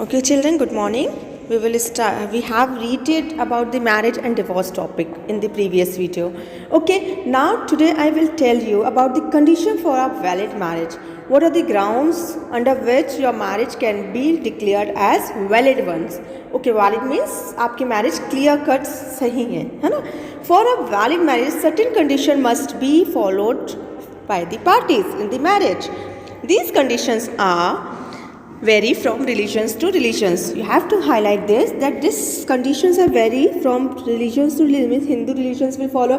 Okay, children, good morning. We will start. We have read it about the marriage and divorce topic in the previous video. Okay, now today I will tell you about the condition for a valid marriage. What are the grounds under which your marriage can be declared as valid ones? Okay, valid means आपकी marriage clear cut सही है ना? For a valid marriage, certain condition must be followed by the parties in the marriage. These conditions are vary from religions to religions. You have to highlight this, that these conditions are vary from religions to religions. Hindu religions will follow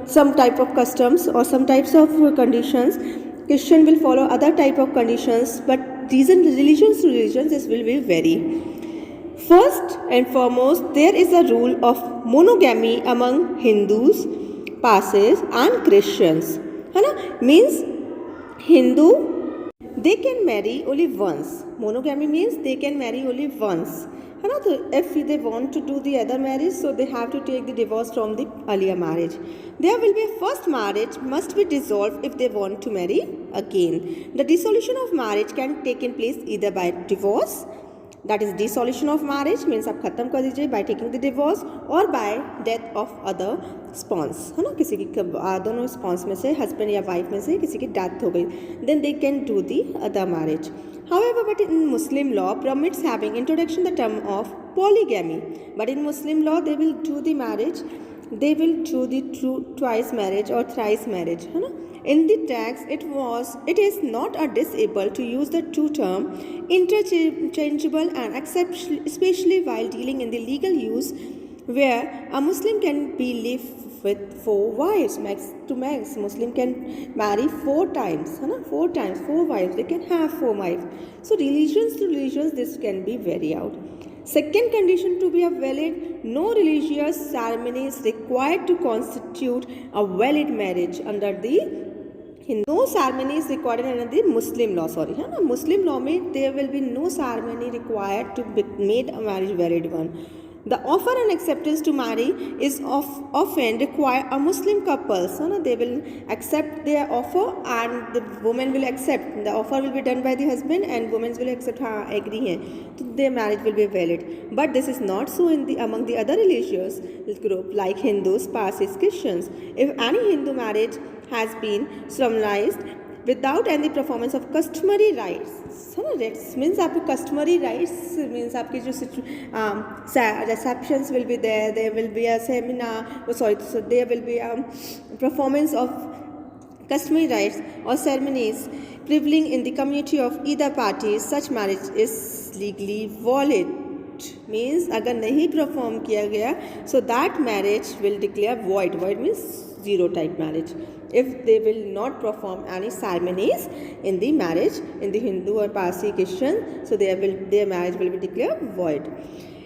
some type of customs or some types of conditions. Christian will follow other type of conditions, but these religions to religions this will be vary. First and foremost, there is a rule of monogamy among Hindus, Parsis and Christians. है ना? Means Hindu they can marry only once. Monogamy means they can marry only once. है ना? तो if they want to do the other marriage, so they have to take the divorce from the earlier marriage. There will be a first marriage must be dissolved if they want to marry again. The dissolution of marriage can take in place either by divorce, that is dissolution of marriage means आप खत्म कर दीजिए by taking the divorce, or by death of other spouse. है ना? किसी की दोनों spouse में से husband या wife में से किसी की death हो गई, then they can do the other marriage. However, but in Muslim law permits having introduction the term of polygamy. But in Muslim law they will do the marriage, they will do the twice marriage or thrice marriage. है ना? In the text, it is not a disable to use the two term interchangeable and especially while dealing in the legal use where a Muslim can be live with 4 wives max to max. Muslim can marry 4 times, 4 wives. They can have 4 wives. So religions to religions this can be vary out. Second condition to be a valid, no religious ceremony is required to constitute a valid marriage under the no ceremony is required under the Muslim law. Muslim law में there will be no ceremony required to make a marriage valid one. The offer and acceptance to marry is often require a Muslim couples. They will accept their offer and the woman will accept. The offer will be done by the husband and women will accept. Agree hai. So their marriage will be valid. But this is not so in the among the other religious group like Hindus, Parsis, Christians. If any Hindu marriage has been solemnized without any performance of customary rites. That means आपके customary rites means आपके जो receptions will be there, there will be a seminar, so there will be a performance of customary rites or ceremonies prevailing in the community of either party, such marriage is legally valid. Means अगर नहीं perform किया गया, so that marriage will declare void. Void means zero type marriage. If they will not perform any ceremonies in the marriage in the Hindu or Parsi Christian, so their marriage will be declared void.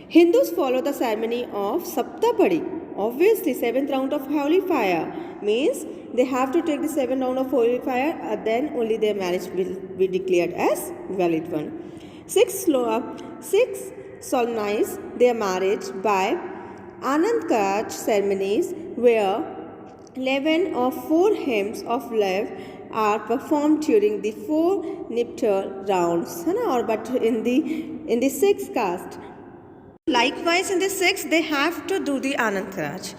Hindus follow the ceremony of Saptapadi. Obviously, 7th round of holy fire means they have to take the 7th round of holy fire, then only their marriage will be declared as valid one. 6 solemnize their marriage by Anand Karaj ceremonies where 11 or 4 hymns of love are performed during the 4 nuptial rounds. Or but in the 6th caste. Likewise, in the 6th, they have to do the Anand Karaj.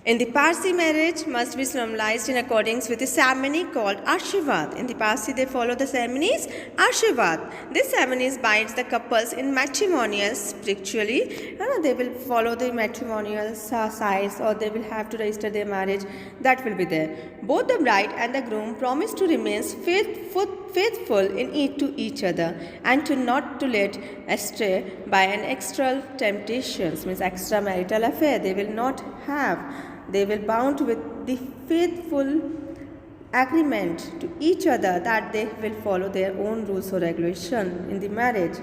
In the Parsi, marriage must be solemnized in accordance with the ceremony called Ashirvad. In the Parsi, they follow the ceremonies Ashirvad. This ceremony binds the couples in matrimonial spiritually. They will follow the matrimonial sides or they will have to register their marriage. That will be there. Both the bride and the groom promise to remain faithful to each other and to not to let astray by an external temptations, means extramarital affair. They will not have. They will bound with the faithful agreement to each other that they will follow their own rules or regulation in the marriage.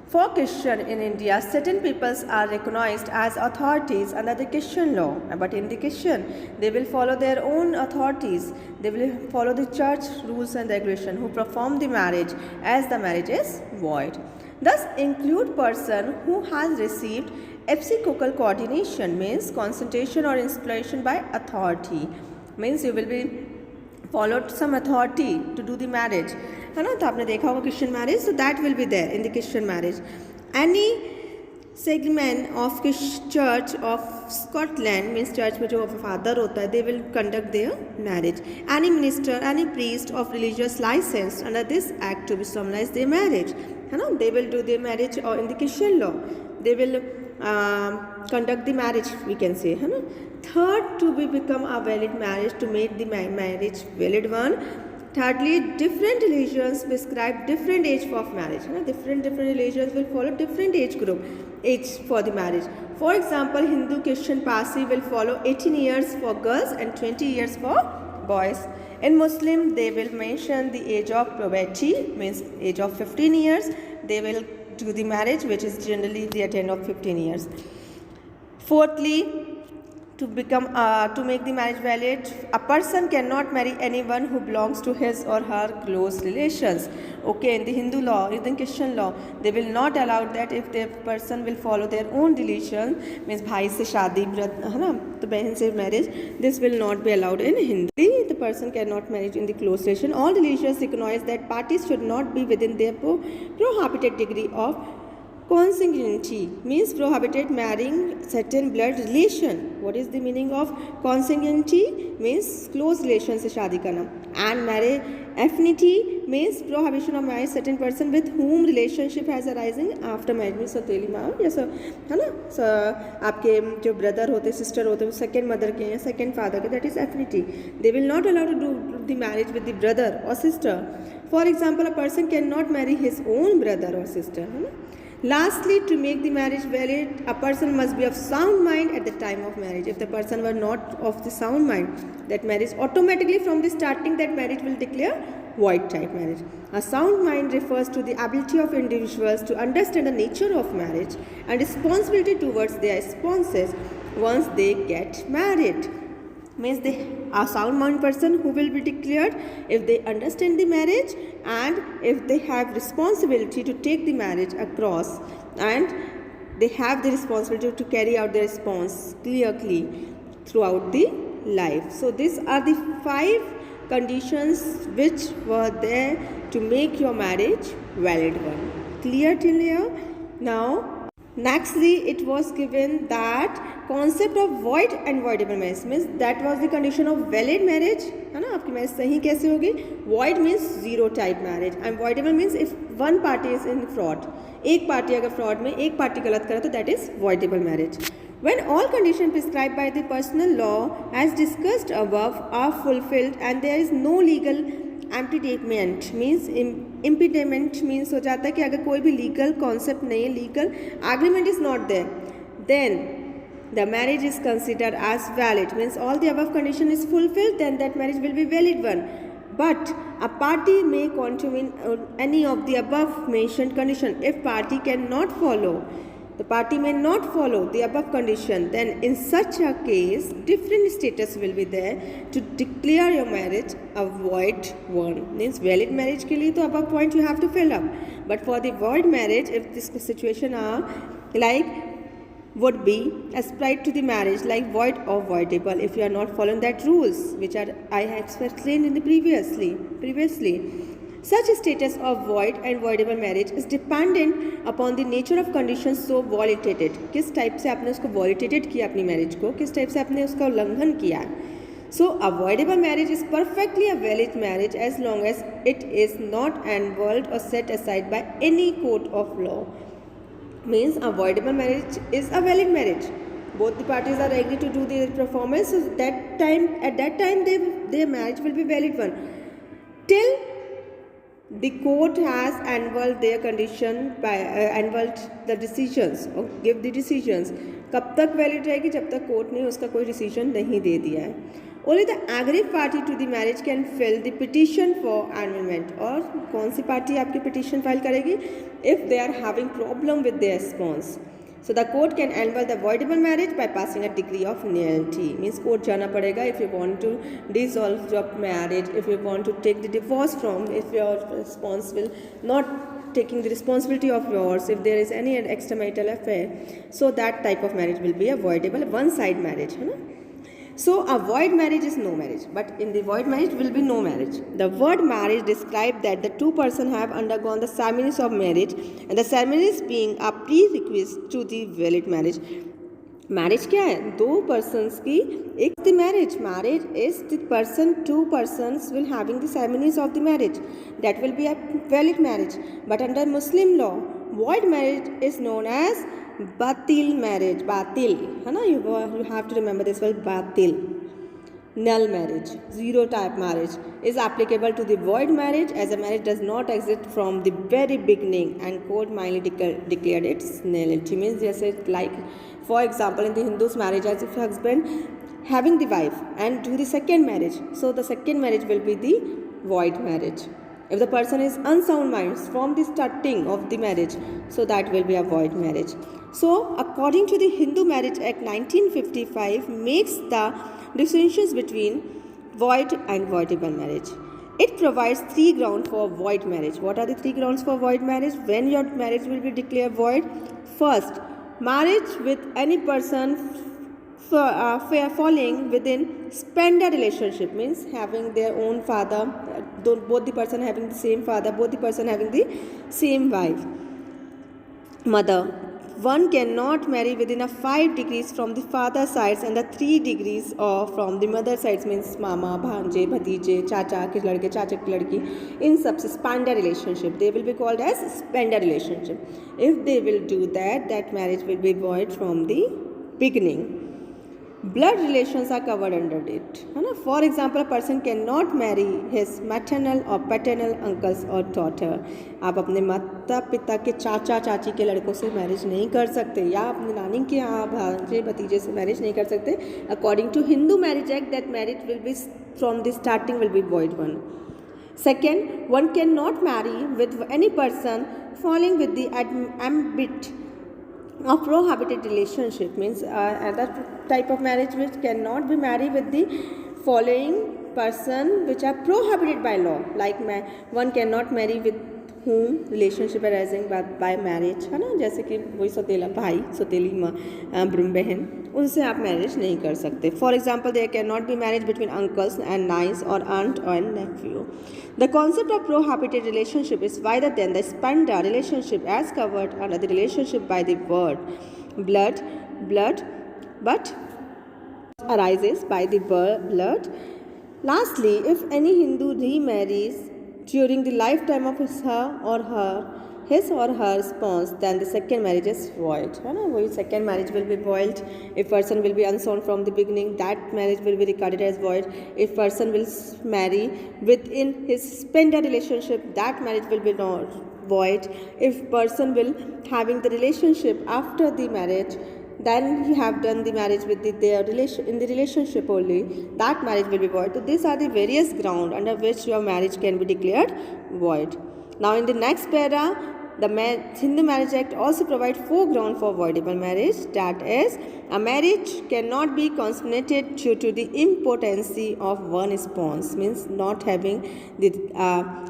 For Christian in India, certain peoples are recognized as authorities under the Christian law. But in the Christian, they will follow their own authorities. They will follow the church rules and regulation who perform the marriage as the marriage is void. Thus include person who has received episcopal coordination means concentration or inspiration by authority. Means you will be followed some authority to do the marriage. है ना, तो आपने देखा होगा Christian marriage, so that will be there in the Christian marriage. any segment of church of Scotland means church में जो father होता है, they will conduct their marriage. Any minister, any priest of religious license under this act to be solemnize their marriage, है ना? They will do their marriage or in the Christian law, they will conduct the marriage, we can say, है ना? Third, to be become a valid marriage, to make the marriage valid one. Thirdly, different religions prescribe different age of marriage. Different religions will follow different age group, age for the marriage. For example, Hindu, Christian, Parsi will follow 18 years for girls and 20 years for boys. In Muslim, they will mention the age of puberty, means age of 15 years. They will do the marriage, which is generally the end of 15 years. Fourthly, to make the marriage valid, a person cannot marry anyone who belongs to his or her close relations. Okay, in the Hindu law, in the Christian law, they will not allow that if the person will follow their own religion, means bhai se shaadi, है ना, तो बहन से marriage, this will not be allowed in Hindi. The person cannot marry in the close relation. All religions recognize that parties should not be within their prohibited degree of consanguinity, means prohibited marrying certain blood relation. What is the meaning of consanguinity? Means close relation से शादी करना. And marriage affinity means prohibition of marriage certain person with whom relationship has arising after marriage. means सौतेली माँ या है ना, आपके जो ब्रदर होते सिस्टर होते वो सेकेंड मदर के या सेकेंड फादर के, that is affinity. They will not allow to do the marriage with the brother or sister. For example, a person cannot marry his own brother or sister, है ना. Lastly, to make the marriage valid, a person must be of sound mind at the time of marriage. If the person were not of the sound mind, that marriage automatically from the starting, that marriage will declare void type marriage. A sound mind refers to the ability of individuals to understand the nature of marriage and responsibility towards their spouses once they get married. Means a sound mind person who will be declared if they understand the marriage and if they have responsibility to take the marriage across and they have the responsibility to carry out their response clearly throughout the life. So these are the 5 conditions which were there to make your marriage valid one. Clear till here? Now nextly, it was given that concept of void and voidable marriage, means that was the condition of valid marriage, है ना, आपकी marriage सही कैसे होगी. Void means zero type marriage and voidable means if one party is in fraud, एक party अगर fraud में एक पार्टी गलत करे तो that is voidable marriage. When all conditions prescribed by the personal law as discussed above are fulfilled and there is no legal impediment, means impediment means हो जाता है कि अगर कोई भी legal concept नहीं है, legal agreement is not there, then the marriage is considered as valid. Means all the above condition is fulfilled, then that marriage will be valid one. But a party may contravene any of the above mentioned condition. If party cannot follow, the party may not follow the above condition, then in such a case different status will be there to declare your marriage a void one. Means valid marriage के लिए तो above point you have to fill up, but for the void marriage, if this situation are like would be ascribed to the marriage like void or voidable if you are not following that rules which are I have explained in the previously. Such a status of void and voidable marriage is dependent upon the nature of conditions so violated. किस type से आपने उसको violated किया अपनी marriage को, किस type से आपने उसका उल्लंघन किया. So a voidable marriage is perfectly a valid marriage as long as it is not annulled or set aside by any court of law. Means a voidable marriage is a valid marriage. Both the parties are agreed to do the performance. So at that time their marriage will be valid one. Till the court has annulled their condition by annulled the decisions or give the decisions. कब तक valid रहेगी? जब तक court ने उसका कोई decision नहीं दे दिया है. Only the aggrieved party to the marriage can fill the petition for annulment. और कौन सी पार्टी आपकी petition file करेगी? If they are having problem with their response. So the court can annul the voidable marriage by passing a decree of nullity. Means court जाना पड़ेगा if you want to dissolve your marriage, if you want to take the divorce from, if your response will not taking the responsibility of yours, if there is any extramarital affair, so that type of marriage will be a voidable one-side marriage, है ना. So a void marriage is no marriage, but in the void marriage will be no marriage. The word marriage describes that the two persons have undergone the ceremonies of marriage, and the ceremonies being a prerequisite to the valid marriage. Marriage क्या है? दो persons की एक the marriage is the person to persons will having the ceremonies of the marriage that will be a valid marriage. But under Muslim law void marriage is known as batil marriage. Batil है ना, you have to remember this word batil. Null marriage, zero type marriage is applicable to the void marriage, as a marriage does not exist from the very beginning and court mildly declared its nullity. Means जैसे like for example in the Hindus marriage, as if husband having the wife and do the second marriage, so the second marriage will be the void marriage. If the person is unsound mind from the starting of the marriage, so that will be a void marriage. So according to the Hindu Marriage Act 1955 makes the distinctions between void and voidable marriage. It provides three grounds for void marriage. What are the three grounds for void marriage? When your marriage will be declared void? First, marriage with any person falling within spender relationship, means having their own father, both the person having the same father, both the person having the same wife, mother. One cannot marry within a 5 degrees from the father sides and the 3 degrees from the mother sides, means mama, bhanje, bhatije, chacha ke ladke, chacha ki ladki. In सब spender relationship, they will be called as spender relationship. If they will do that, that marriage will be void from the beginning. Blood relations are covered under it, है ना. For example, a person cannot marry his maternal or paternal uncles or daughter. आप अपने माता पिता के चाचा चाची के लड़कों से मैरिज नहीं कर सकते, या अपनी नानी के यहाँ भांजे भतीजे से मैरिज नहीं कर सकते. According to Hindu Marriage Act, that marriage will be from the starting will be void one. Second, one cannot marry with any person falling with the ambit of prohibited relationship, means other type of marriage which cannot be married with the following person which are prohibited by law, like one cannot marry with whom relationship arising by marriage, है ना. जैसे कि वही सौतेला भाई, सौतेली माँ, बहन, उनसे आप मैरिज नहीं कर सकते. For example, there can not be marriage between uncles and niece और aunt and nephew. The concept of prohibited relationship is wider than the spender relationship as covered under the relationship by the word blood, but arises by the blood. Lastly, if any Hindu remarries during the lifetime of his or her spouse, then the second marriage is void, है ना. वही second marriage will be void. If person will be unsound from the beginning, that marriage will be regarded as void. If person will marry within his spender relationship, that marriage will be not void. If person will having the relationship after the marriage, then you have done the marriage with their relation in the relationship only, that marriage will be void. So these are the various grounds under which your marriage can be declared void. Now in the next para, the Hindu Marriage Act also provides 4 grounds for voidable marriage. That is, a marriage cannot be consummated due to the impotency of one spouse, means not having the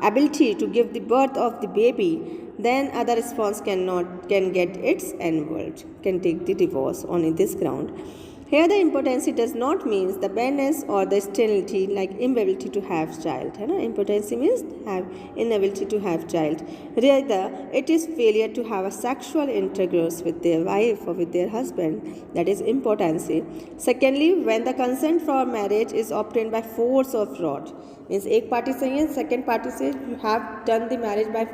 ability to give the birth of the baby. Then other spouse can get its annulled, can take the divorce on this ground. Here the impotency does not mean the barrenness or the sterility, like inability to have child, है ना. Impotency means inability to have child. Rather, it is failure to have a sexual intercourse with their wife or with their husband, that is impotency. Secondly, when the consent for marriage is obtained by force or fraud, means एक party से है, second party से you have done the marriage by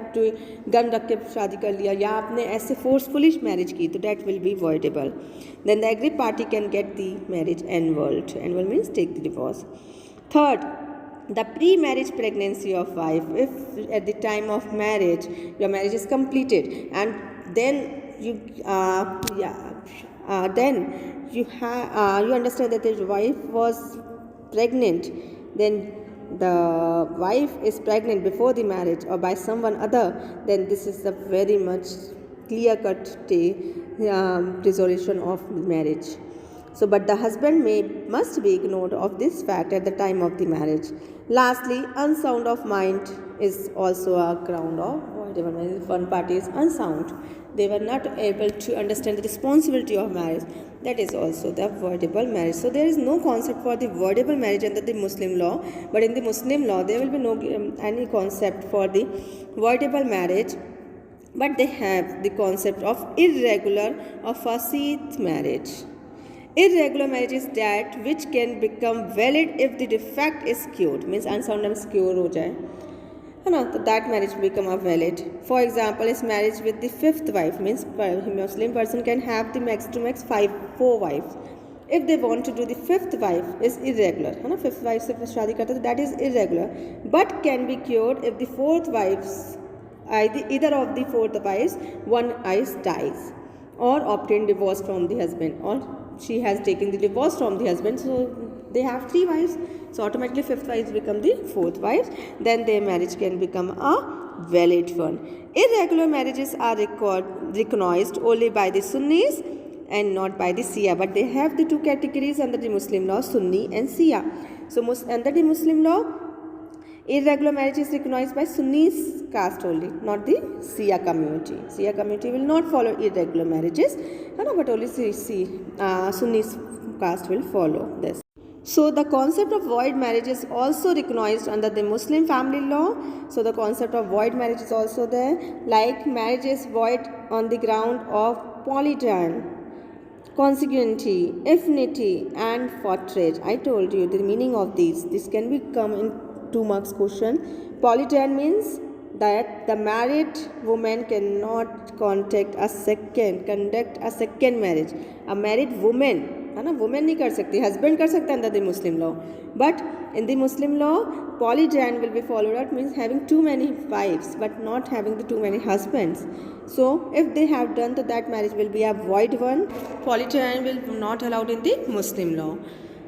gun रख के शादी कर लिया, या आपने ऐसे फोर्सफुली मैरिज की, तो that will be voidable. Then the aggrieved party can get the marriage annulled. Annulled means take the divorce. Third, the pre-marriage pregnancy of wife. If at the time of marriage your marriage is completed and then you understand that the wife was pregnant, then the wife is pregnant before the marriage or by someone other, then this is a very much clear-cut resolution of marriage. So, but the husband must be ignored of this fact at the time of the marriage. Lastly, unsound of mind is also a ground of voidable marriage. If one party is unsound, they were not able to understand the responsibility of marriage, that is also the voidable marriage. So there is no concept for the voidable marriage under the Muslim law, but in the Muslim law there will be no any concept for the voidable marriage, but they have the concept of irregular or fasid marriage. Irregular marriage is that which can become valid if the defect is cured, means sometimes cure हो जाए, है ना, तो that marriage become a valid. For example, is marriage with the fifth wife, means Muslim person can have the max to max 4 wives. If they want to do the fifth wife is irregular, है ना, fifth wife से शादी करते तो that is irregular, but can be cured if the fourth wives, either of the fourth wives, one wife dies or obtain divorce from the husband, or she has taken the divorce from the husband, so they have 3 wives, so automatically fifth wife become the fourth wife, then their marriage can become a valid one. Irregular marriages are recognized only by the Sunnis and not by the Shia, but they have the 2 categories under the Muslim law, Sunni and Shia. So under the Muslim law, irregular marriage is recognized by Sunni caste only, not the Shia community. Shia community will not follow irregular marriages, but only Sunni caste will follow this. So the concept of void marriage is also recognized under the Muslim family law. So the concept of void marriage is also there, like marriage is void on the ground of polygyny, consanguinity, affinity and fortrage. I told you the meaning of these. This can become in 2 marks question. Polygyny means that the married woman cannot conduct a second marriage. A married woman, है ना, woman नहीं कर सकती, husband कर सकता है under the Muslim law, but in the Muslim law polygyny will be followed out, means having too many wives but not having the too many husbands. So if they have done, so that marriage will be a void one. Polygyny will not allowed in the Muslim law.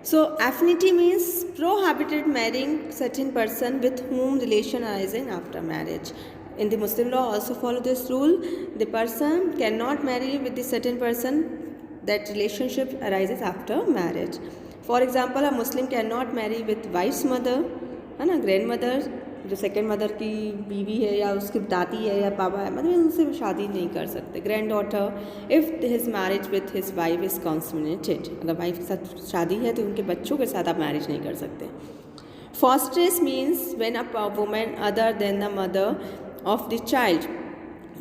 So affinity means prohibited marrying certain person with whom relation arising after marriage. In the Muslim law also follow this rule. The person cannot marry with the certain person that relationship arises after marriage. For example, a Muslim cannot marry with wife's mother, है ना, grandmother, जो second mother की बीवी है या उसकी दादी है या पापा है, मतलब उनसे शादी नहीं कर सकते. Grand daughter, if his marriage with his wife is consummated, अगर वाइफ के साथ शादी है तो उनके बच्चों के साथ आप मैरिज नहीं कर सकते. Fosteress means when a woman other than the mother of the child,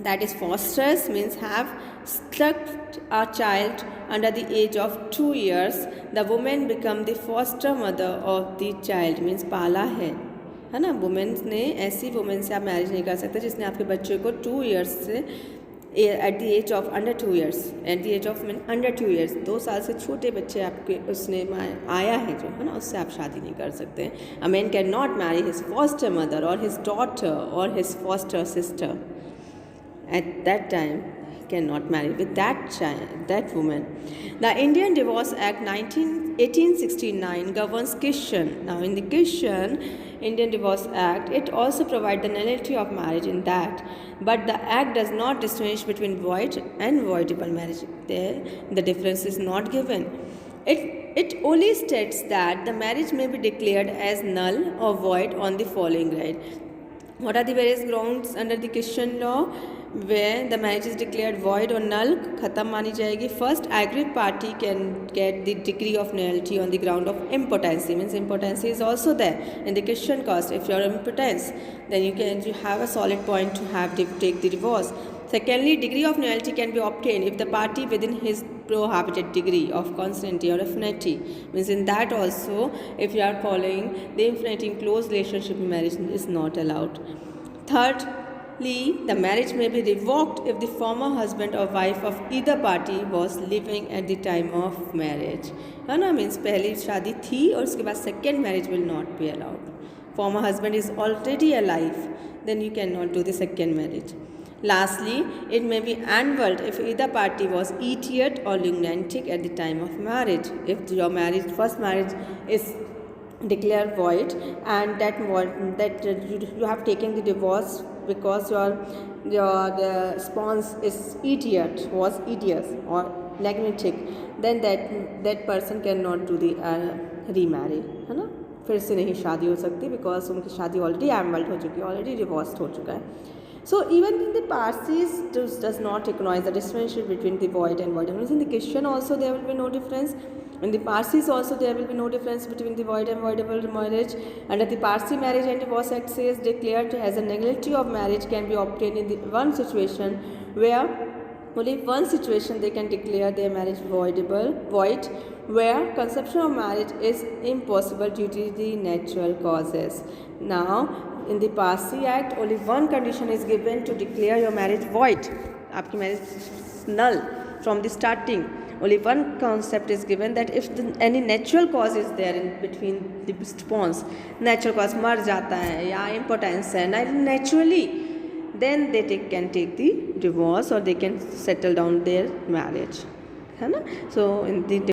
that is fosteress means have struck a child under the age of 2 years, the woman become the foster mother of the child, means पाला है ना. Women ने, ऐसी women से आप marriage नहीं कर सकते जिसने आपके बच्चे को 2 years से at the age of under 2 years, at the age of under 2 years, 2 साल से छोटे बच्चे आपके उसने आया है जो, है ना, उससे आप शादी नहीं कर सकते. A man can not marry his foster mother और हिज डॉटर और his foster sister. At that time, he cannot marry with that child, that woman. The Indian Divorce Act 1869 governs Christian. Now, in the Christian Indian Divorce Act, it also provides the nullity of marriage in that, but the act does not distinguish between void and voidable marriage. There, the difference is not given. It only states that the marriage may be declared as null or void on the following grounds. What are the various grounds under the Christian law where the marriage is declared void or null, खत्म मानी जाएगी? First, aggrieved party can get the degree of nullity on the ground of impotency, means impotency is also there in the Christian cause. If you are impotent, then you have a solid point to take the divorce. Secondly, degree of nullity can be obtained if the party within his prohibited degree of consanguinity or affinity, means in that also, if you are following the affinity in close relationship, marriage is not allowed. Thirdly, the marriage may be revoked if the former husband or wife of either party was living at the time of marriage, है ना, means पहली शादी थी और उसके बाद second marriage will not be allowed. Former husband is already alive, then you cannot do the second marriage. Lastly, it may be annulled if either party was idiot or lunatic at the time of marriage. If your first marriage is declared void and that you have taken the divorce because your spouse is was idiot or lunatic, then that person cannot do the remarry, है ना, फिर से नहीं शादी हो सकती, because उनकी शादी ऑलरेडी एनुअल्ड हो चुकी है, ऑलरेडी डिवोर्स हो चुका है. So even in the Parsis does not recognize the differentiation between the void and voidable. In the Christian also there will be no difference. In the Parsis also there will be no difference between the void and voidable marriage. Under the Parsi Marriage and Divorce Act says declared as a nullity of marriage can be obtained in the one situation where only one situation they can declare their marriage void, where conception of marriage is impossible due to the natural causes. Now in the Parsi Act only one condition is given to declare your marriage void, आपकी marriage null from the starting. Only one concept is given, that if any natural cause is there in between the spouse, natural cause मर जाता है या impotence है naturally, then they can take the divorce or they can settle down their marriage, है ना. So in the